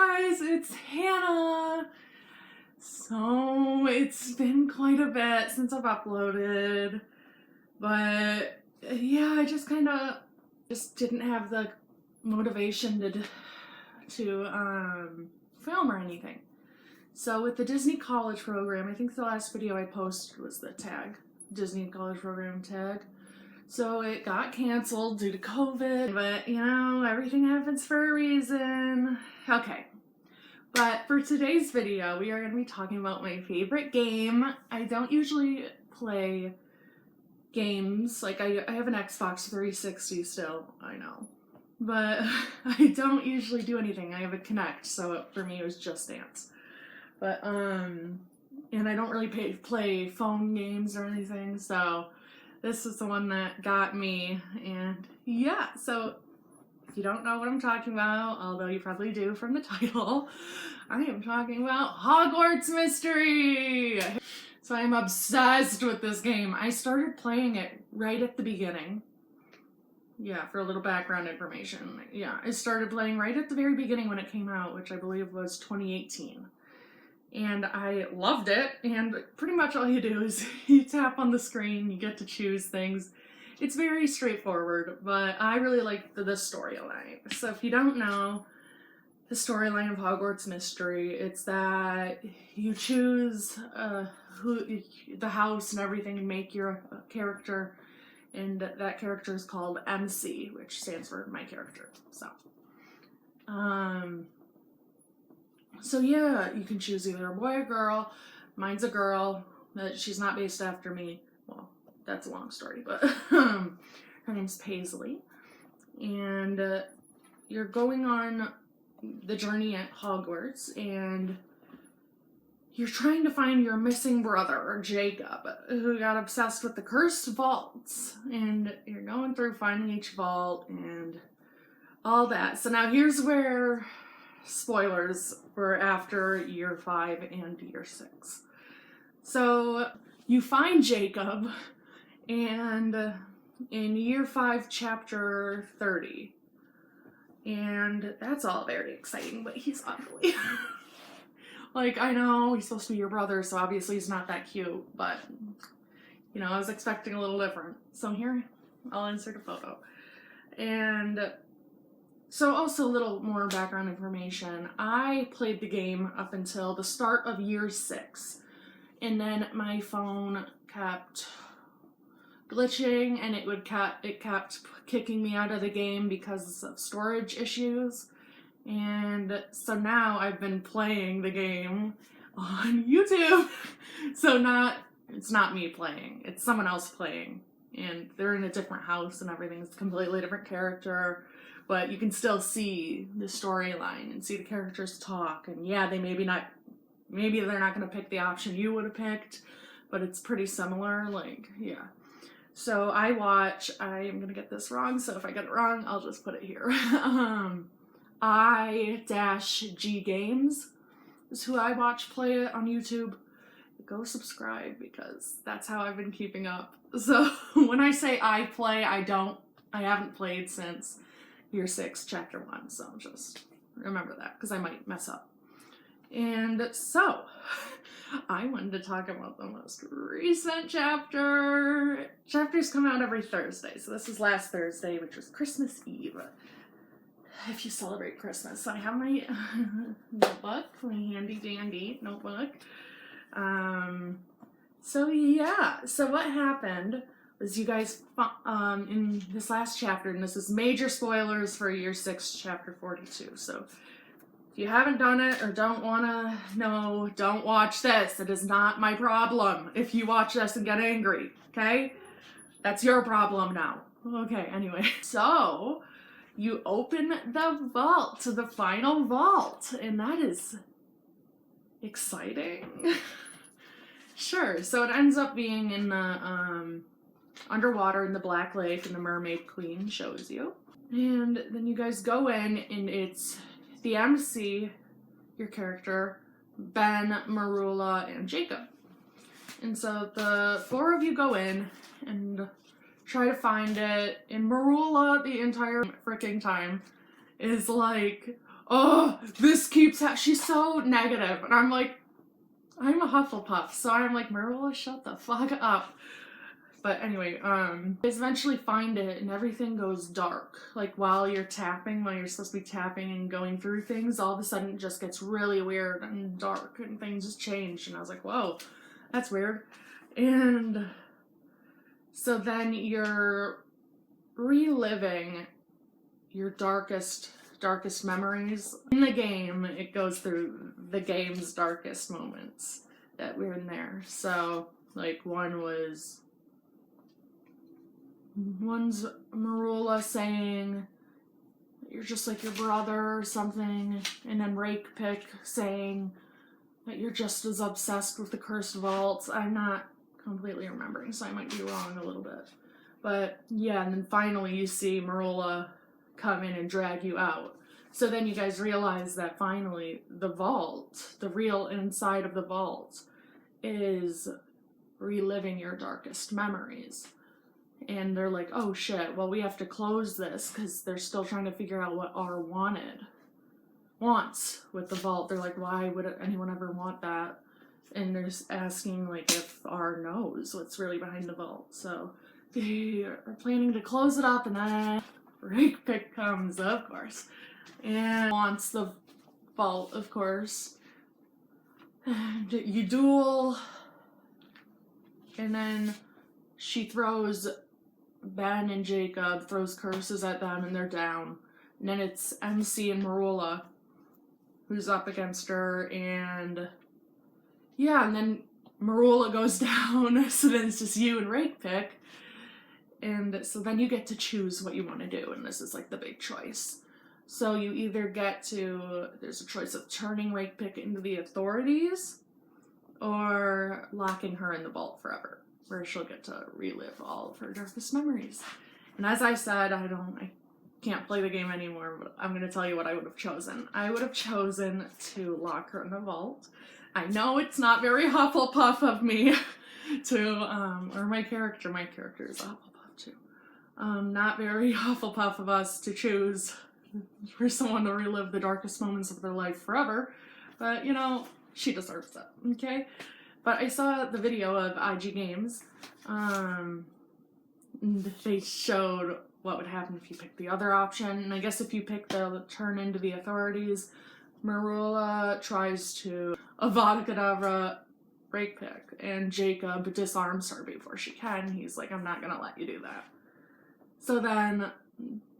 guys, it's Hannah. So it's been quite a bit since I've uploaded, but yeah, I just kind of didn't have the motivation to film or anything. So with the Disney College program, I think the last video I posted was the tag, Disney College program tag. So it got canceled due to COVID, but you know, everything happens for a reason. Okay, but for today's video, we are going to be talking about my favorite game. I don't usually play games, like I have an Xbox 360 still, I know. But I don't usually do anything. I have a Kinect, so for me it was Just Dance. But, and I don't really play phone games or anything, so this is the one that got me, and yeah, so if you don't know what I'm talking about, although you probably do from the title, I am talking about Hogwarts Mystery! So I'm obsessed with this game. I started playing it right at the beginning. Yeah, for a little background information. Yeah, I started playing right at the very beginning when it came out, which I believe was 2018. And I loved it, and pretty much all you do is you tap on the screen, you get to choose things. It's very straightforward, but I really like the storyline. So if you don't know the storyline of Hogwarts Mystery, it's that you choose the house and everything and make your character, and that character is called MC, which stands for my character. So yeah, you can choose either a boy or girl. Mine's a girl. She's not based after me. Well, that's a long story, but her name's Paisley. And you're going on the journey at Hogwarts, and you're trying to find your missing brother, Jacob, who got obsessed with the cursed vaults. And you're going through finding each vault and all that. So now here's where spoilers for after year 5 and year 6. So you find Jacob, and in year 5, chapter 30, and that's all very exciting, but he's ugly. Like, I know he's supposed to be your brother, so obviously he's not that cute, but you know, I was expecting a little different. So here, I'll insert a photo. And so also a little more background information. I played the game up until the start of year 6, and then my phone kept glitching, and it kept kicking me out of the game because of storage issues. And so now I've been playing the game on YouTube. So it's not me playing, it's someone else playing, and they're in a different house and everything. It's a completely different character. But you can still see the storyline and see the characters talk. And yeah, maybe they're not going to pick the option you would have picked, but it's pretty similar. Like, yeah. So I am going to get this wrong, so if I get it wrong, I'll just put it here. I-G Games is who I watch play it on YouTube. Go subscribe, because that's how I've been keeping up. So when I say I play, I haven't played since year 6, chapter 1, so just remember that, because I might mess up. And so, I wanted to talk about the most recent chapter. Chapters come out every Thursday, so this is last Thursday, which was Christmas Eve, if you celebrate Christmas. I have my notebook, my handy dandy notebook. So yeah, so what happened was, you guys, in this last chapter, and this is major spoilers for year 6, chapter 42, so if you haven't done it or don't want to know, don't watch this. It is not my problem if you watch this and get angry, okay? That's your problem now. Okay, anyway. So, you open the vault, to the final vault, and that is exciting. Sure, so it ends up being in the, underwater in the Black Lake, and the Mermaid Queen shows you. And then you guys go in, and it's the MC, your character, Ben, Marula, and Jacob. And so the 4 of you go in and try to find it, and Marula the entire freaking time is like, oh, this keeps she's so negative. And I'm like, I'm a Hufflepuff, so I'm like, Marilla, shut the fuck up. But anyway, you eventually find it and everything goes dark. Like while you're supposed to be tapping and going through things, all of a sudden it just gets really weird and dark and things just change. And I was like, whoa, that's weird. And so then you're reliving your darkest memories. In the game, it goes through the game's darkest moments that we're in there. So, like, one's Marula saying you're just like your brother or something, and then Rakepick saying that you're just as obsessed with the cursed vaults. I'm not completely remembering, so I might be wrong a little bit. But yeah, and then finally you see Marula come in and drag you out. So then you guys realize that finally the vault, the real inside of the vault, is reliving your darkest memories. And they're like, oh shit, well we have to close this because they're still trying to figure out what R wants with the vault. They're like, why would anyone ever want that? And they're just asking like if R knows what's really behind the vault. So they are planning to close it up, and then Rakepick comes, of course, and wants the vault, of course. And you duel, and then she throws Ben and Jacob, throws curses at them, and they're down. And then it's MC and Marula who's up against her, and yeah, and then Marula goes down, so then it's just you and Rakepick. And so then you get to choose what you want to do, and this is like the big choice. So you either get to, there's a choice of turning Rakepick into the authorities, or locking her in the vault forever, where she'll get to relive all of her darkest memories. And as I said, I can't play the game anymore, but I'm going to tell you what I would have chosen. I would have chosen to lock her in the vault. I know it's not very Hufflepuff of me to, or my character is a Hufflepuff too. Not very Hufflepuff of us to choose for someone to relive the darkest moments of their life forever, but you know, she deserves it, okay? But I saw the video of IG Games. They showed what would happen if you picked the other option, and I guess if you pick the turn into the authorities, Marula tries to Avada Kedavra Rakepick, and Jacob disarms her before she can. He's like, I'm not gonna let you do that. So then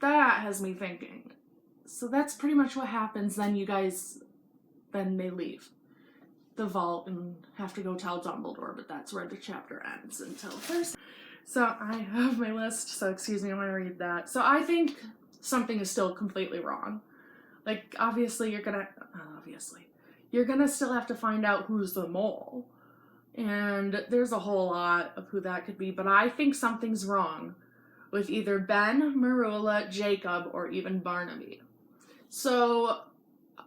that has me thinking, so that's pretty much what happens. Then they leave the vault and have to go tell Dumbledore, but that's where the chapter ends until Thursday. So I have my list, so excuse me, I'm gonna read that. So I think something is still completely wrong. Like, obviously you're gonna still have to find out who's the mole. And there's a whole lot of who that could be, but I think something's wrong with either Ben, Marula, Jacob, or even Barnaby. So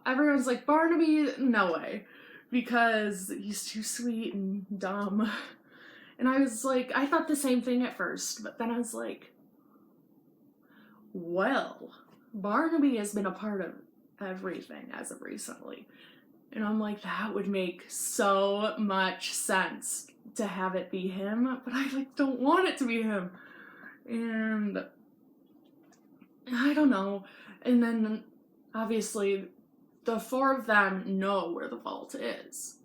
everyone's like, Barnaby, no way, because he's too sweet and dumb. And I was like, I thought the same thing at first, but then I was like, well, Barnaby has been a part of everything as of recently. And I'm like, that would make so much sense to have it be him, but I like don't want it to be him. And I don't know. And then obviously the four of them know where the vault is.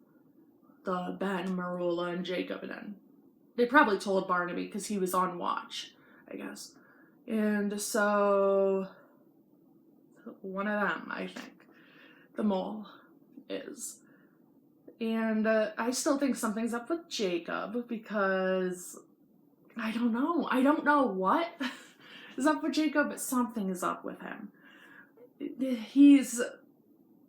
The Ben, Marula, and Jacob, and then they probably told Barnaby because he was on watch, I guess. And so one of them, I think, the mole, is. And I still think something's up with Jacob because I don't know what is up with Jacob, but something is up with him. He's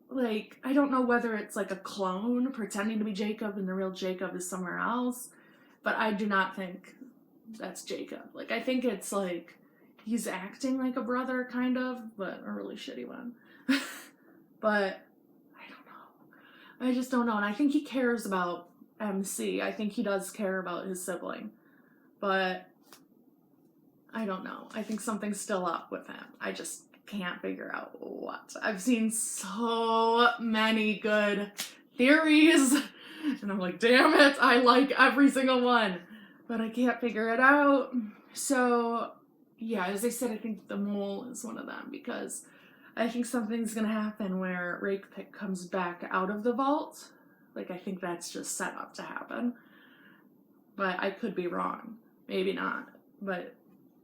like, I don't know whether it's like a clone pretending to be Jacob and the real Jacob is somewhere else, but I do not think that's Jacob. Like, I think it's like he's acting like a brother kind of, but a really shitty one. But I just don't know. And I think he cares about MC. I think he does care about his sibling. But I don't know. I think something's still up with him. I just can't figure out what. I've seen so many good theories, and I'm like, damn it, I like every single one, but I can't figure it out. So, yeah, as I said, I think the mole is one of them, because I think something's gonna happen where Rakepick comes back out of the vault. Like, I think that's just set up to happen. But I could be wrong. Maybe not. But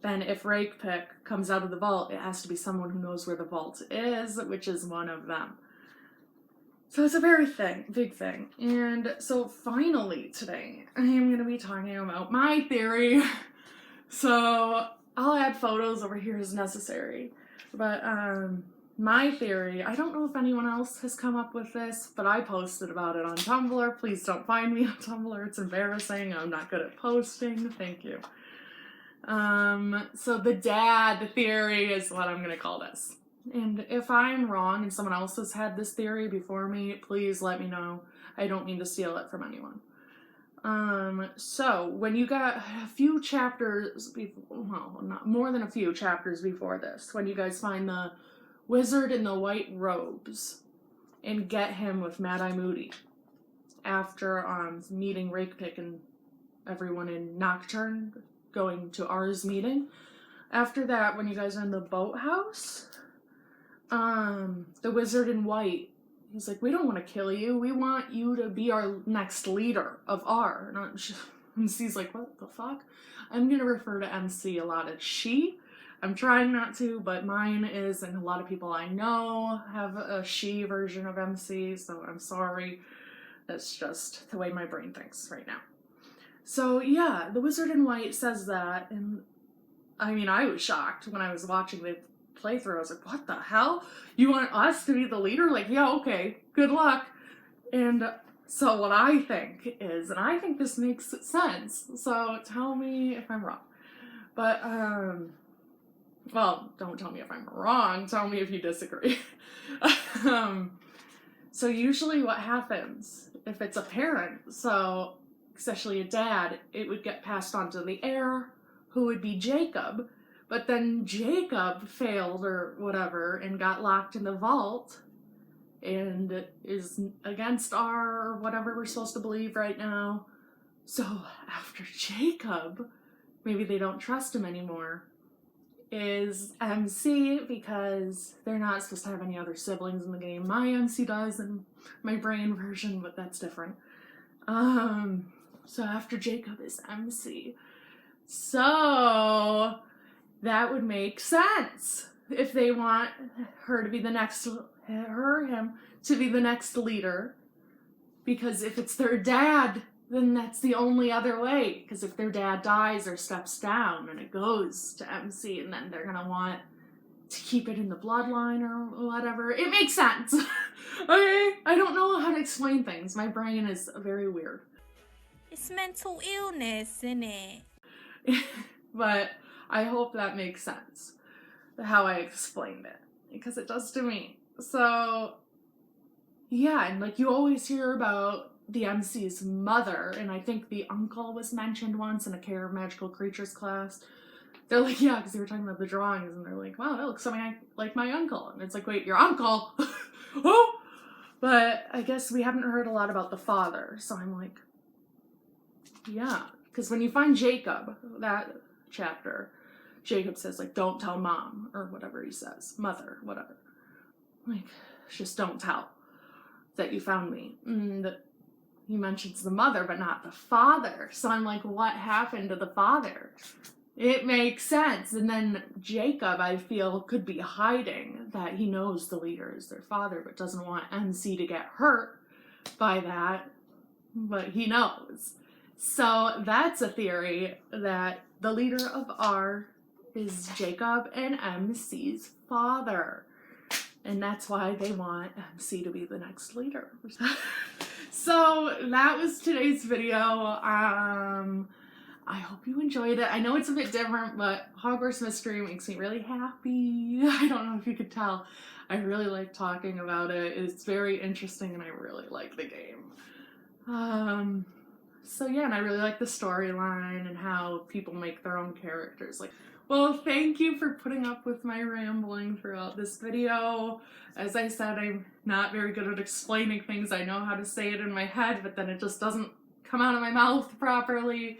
then if Rakepick comes out of the vault, it has to be someone who knows where the vault is, which is one of them. So it's a very big thing. And so finally today, I am going to be talking about my theory. So I'll add photos over here as necessary. But my theory, I don't know if anyone else has come up with this, but I posted about it on Tumblr. Please don't find me on Tumblr. It's embarrassing. I'm not good at posting. Thank you. So the dad theory is what I'm going to call this. And if I'm wrong and someone else has had this theory before me, please let me know. I don't mean to steal it from anyone. So when you got a few chapters before, well, not more than a few chapters before this, when you guys find the wizard in the white robes and get him with Mad-Eye Moody after meeting Rakepick and everyone in Nocturne, going to R's meeting. After that, when you guys are in the boathouse, the wizard in white, he's like, we don't want to kill you. We want you to be our next leader of R. And MC's like, what the fuck? I'm going to refer to MC a lot as she. I'm trying not to, but mine is, and a lot of people I know have a she version of MC, so I'm sorry. That's just the way my brain thinks right now. So yeah, the wizard in white says that, and I mean, I was shocked when I was watching the playthrough. I was like, what the hell? You want us to be the leader? Like, yeah, okay, good luck. And so what I think is, and I think this makes sense, so tell me if I'm wrong. But, well, don't tell me if I'm wrong, tell me if you disagree. So usually what happens, if it's a parent, so especially a dad, it would get passed on to the heir, who would be Jacob, but then Jacob failed or whatever and got locked in the vault and is against R or whatever we're supposed to believe right now. So after Jacob, maybe they don't trust him anymore, is MC, because they're not supposed to have any other siblings in the game. My MC does in my brain version, but that's different. So after Jacob is MC. So that would make sense if they want her to be the next, him to be the next leader. Because if it's their dad, then that's the only other way. Because if their dad dies or steps down and it goes to MC, and then they're gonna want to keep it in the bloodline or whatever. It makes sense. Okay? I don't know how to explain things. My brain is very weird. It's mental illness, isn't it? But I hope that makes sense, how I explained it, because it does to me. So, yeah, and like you always hear about the MC's mother, and I think the uncle was mentioned once in a Care of Magical Creatures class. They're like, yeah, because they were talking about the drawings, and they're like, wow, that looks something like my uncle. And it's like, wait, your uncle? Oh! But I guess we haven't heard a lot about the father, so I'm like, yeah. Because when you find Jacob, that chapter, Jacob says, like, don't tell mom, or whatever he says, mother, whatever. Like, just don't tell that you found me. And he mentions the mother, but not the father. So I'm like, what happened to the father? It makes sense. And then Jacob, I feel, could be hiding that he knows the leader is their father, but doesn't want MC to get hurt by that. But he knows. So that's a theory, that the leader of R is Jacob and MC's father. And that's why they want MC to be the next leader. So that was today's video. I hope you enjoyed it. I know it's a bit different, but Hogwarts Mystery makes me really happy. I don't know if you could tell. I really like talking about it. It's very interesting and I really like the game. So yeah, and I really like the storyline and how people make their own characters. Like, Well, thank you for putting up with my rambling throughout this video. As I said, I'm not very good at explaining things. I know how to say it in my head, but then it just doesn't come out of my mouth properly.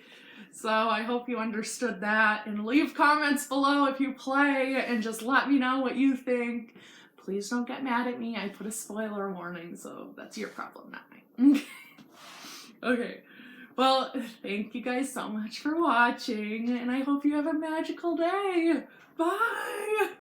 So I hope you understood that, and leave comments below if you play and just let me know what you think. Please don't get mad at me. I put a spoiler warning, so that's your problem, not mine. Okay. Well, thank you guys so much for watching, and I hope you have a magical day. Bye!